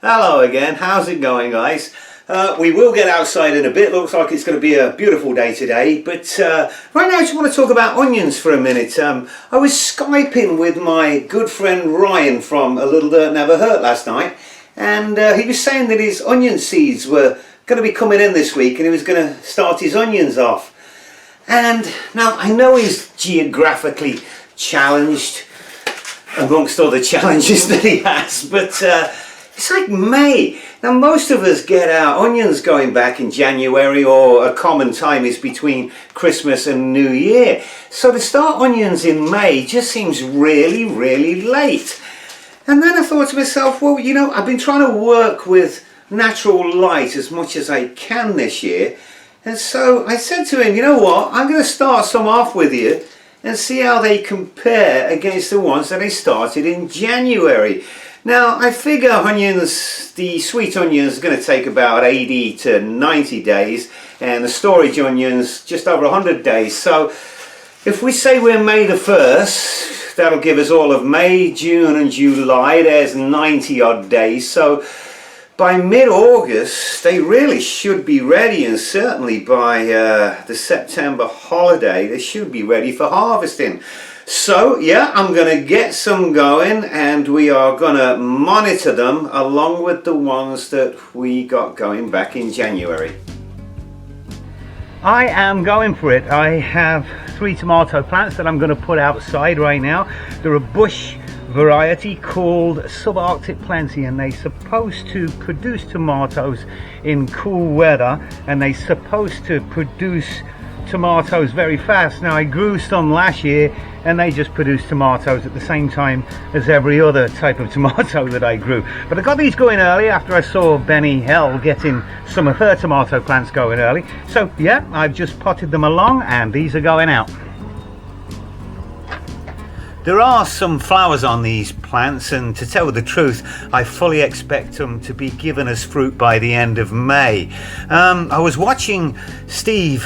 Hello again, how's it going, guys? We will get outside in a bit. Looks like it's going to be a beautiful day today, but right now I just want to talk about onions for a minute. I was Skyping with my good friend Ryan from A Little Dirt Never Hurt last night, and he was saying that his onion seeds were going to be coming in this week and he was going to start his onions off. And now I know he's geographically challenged amongst other challenges that he has, but it's like May. Now most of us get our onions going back in January, or a common time is between Christmas and New Year. So to start onions in May just seems really late. And then I thought to myself, well, you know, I've been trying to work with natural light as much as I can this year. And so I said to him, you know what, I'm going to start some off with you and see how they compare against the ones that I started in January. Now I figure onions, the sweet onions, are going to take about 80 to 90 days, and the storage onions just over 100 days. So if we say we're May the 1st, that'll give us all of May, June and July. There's 90 odd days. So by mid-August they really should be ready, and certainly by the September holiday they should be ready for harvesting. So yeah, I'm going to get some going and we are going to monitor them along with the ones that we got going back in January. I am going for it. I have 3 tomato plants that I'm going to put outside right now. They're a bush variety called Subarctic Plenty, and they're supposed to produce tomatoes in cool weather, and they're supposed to produce tomatoes very fast. Now I grew some last year and they just produced tomatoes at the same time as every other type of tomato that I grew. But I got these going early after I saw Benny Hell getting some of her tomato plants going early. So yeah, I've just potted them along and these are going out. There are some flowers on these plants, and to tell the truth, I fully expect them to be giving us fruit by the end of May. I was watching Steve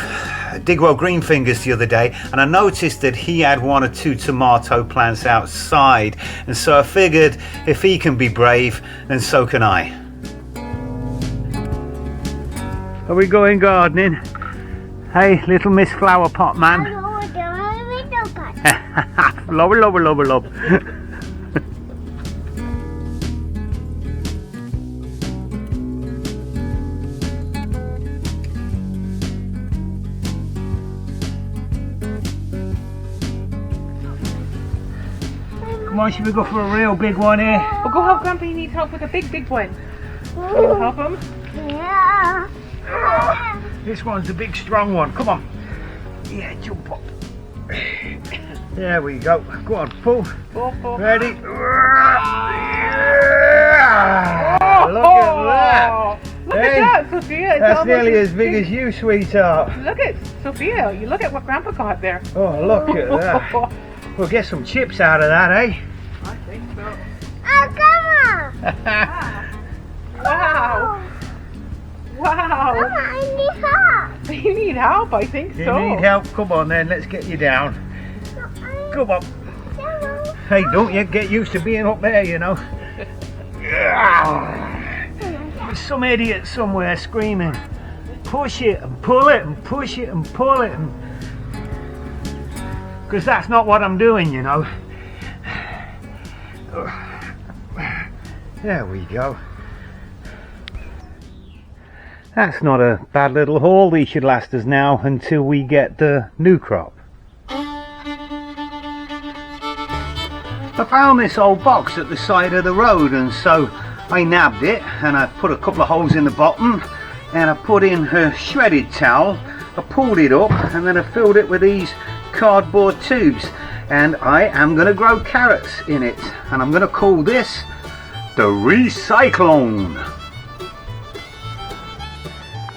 Digwell Greenfingers the other day, and I noticed that he had 1 or 2 tomato plants outside, and so I figured if he can be brave, then so can I. Are we going gardening? Hey, little Miss Flower Pot Man. Love. Come on, should we go for a real big one here? Well, go help Grandpa, he needs help with a big one. Will you help him? Yeah. This one's a big strong one, come on. Yeah, jump up. There we go. Go on, pull. Pull. Ready? Oh, look at that. Look at that, Sophia. It's That's nearly as big as you, sweetheart. Look at Sophia. You look at what Grandpa got there. Oh, look at that. We'll get some chips out of that, eh? I think so. Oh, come on. Wow. Wow. Mama, I need help. You need help, I think so. You need help? Come on then, let's get you down. Come on. Hello. Hey, don't you get used to being up there, you know. There's some idiot somewhere screaming. Push it and pull it and push it and pull it. Because that's not what I'm doing, you know. There we go. That's not a bad little haul. These should last us now until we get the new crop. I found this old box at the side of the road, and so I nabbed it and I put a couple of holes in the bottom and I put in a shredded towel. I pulled it up and then I filled it with these cardboard tubes, and I am going to grow carrots in it, and I'm going to call this the Re-Cyclone.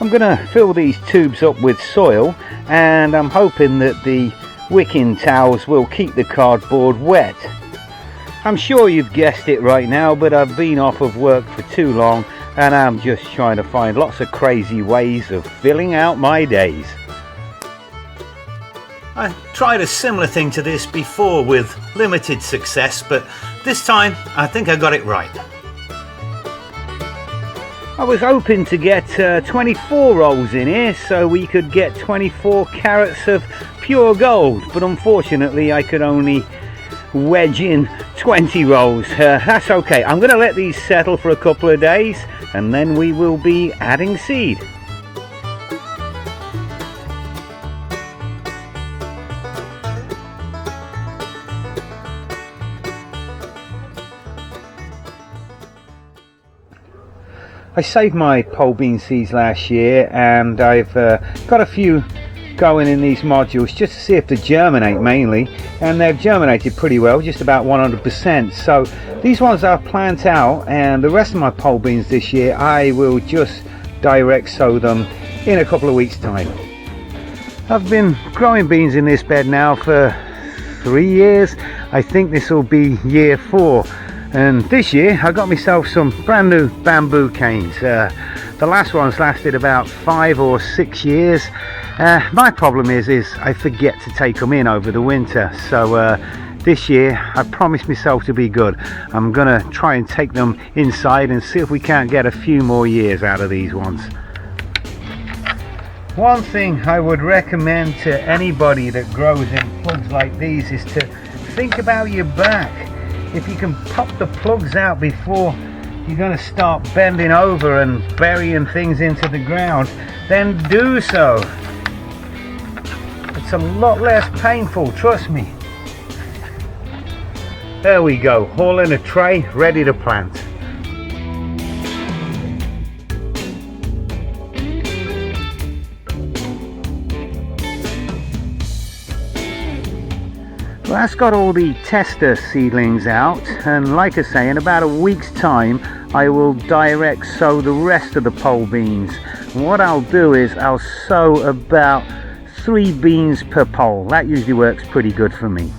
I'm going to fill these tubes up with soil, and I'm hoping that the wicking towels will keep the cardboard wet. I'm sure you've guessed it right now, but I've been off of work for too long and I'm just trying to find lots of crazy ways of filling out my days. I tried a similar thing to this before with limited success, but this time I think I got it right. I was hoping to get 24 rolls in here so we could get 24 carats of pure gold, but unfortunately I could only wedge in 20 rolls. That's okay. I'm going to let these settle for a couple of days and then we will be adding seed. I saved my pole bean seeds last year and I've got a few going in these modules just to see if they germinate mainly, and they've germinated pretty well, just about 100%. So these ones I'll plant out, and the rest of my pole beans this year I will just direct sow them in a couple of weeks time. I've been growing beans in this bed now for 3 years. I think this will be year 4. And this year I got myself some brand new bamboo canes. The last ones lasted about 5 or 6 years. My problem is I forget to take them in over the winter. So this year I promised myself to be good. I'm gonna try and take them inside and see if we can't get a few more years out of these ones. One thing I would recommend to anybody that grows in plugs like these is to think about your back. If you can pop the plugs out before you're going to start bending over and burying things into the ground, then do so. It's a lot less painful, trust me. There we go, all in a tray, ready to plant. Well, that's got all the tester seedlings out, and like I say, in about a week's time I will direct sow the rest of the pole beans. And what I'll do is I'll sow about 3 beans per pole. That usually works pretty good for me.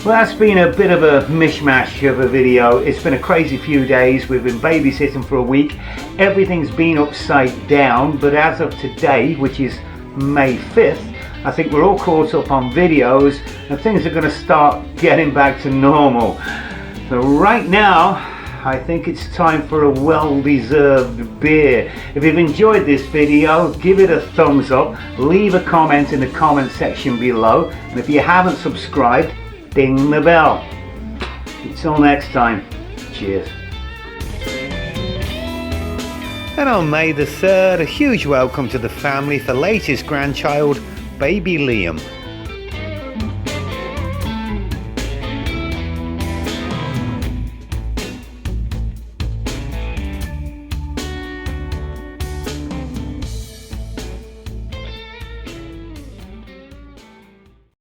Well, that's been a bit of a mishmash of a video. It's been a crazy few days. We've been babysitting for a week. Everything's been upside down, but as of today, which is May 5th, I think we're all caught up on videos and things are going to start getting back to normal. So right now I think it's time for a well-deserved beer. If you've enjoyed this video, give it a thumbs up, leave a comment in the comment section below, and if you haven't subscribed, ding the bell. Until next time, cheers. And on May the 3rd, a huge welcome to the family for latest grandchild, baby Liam.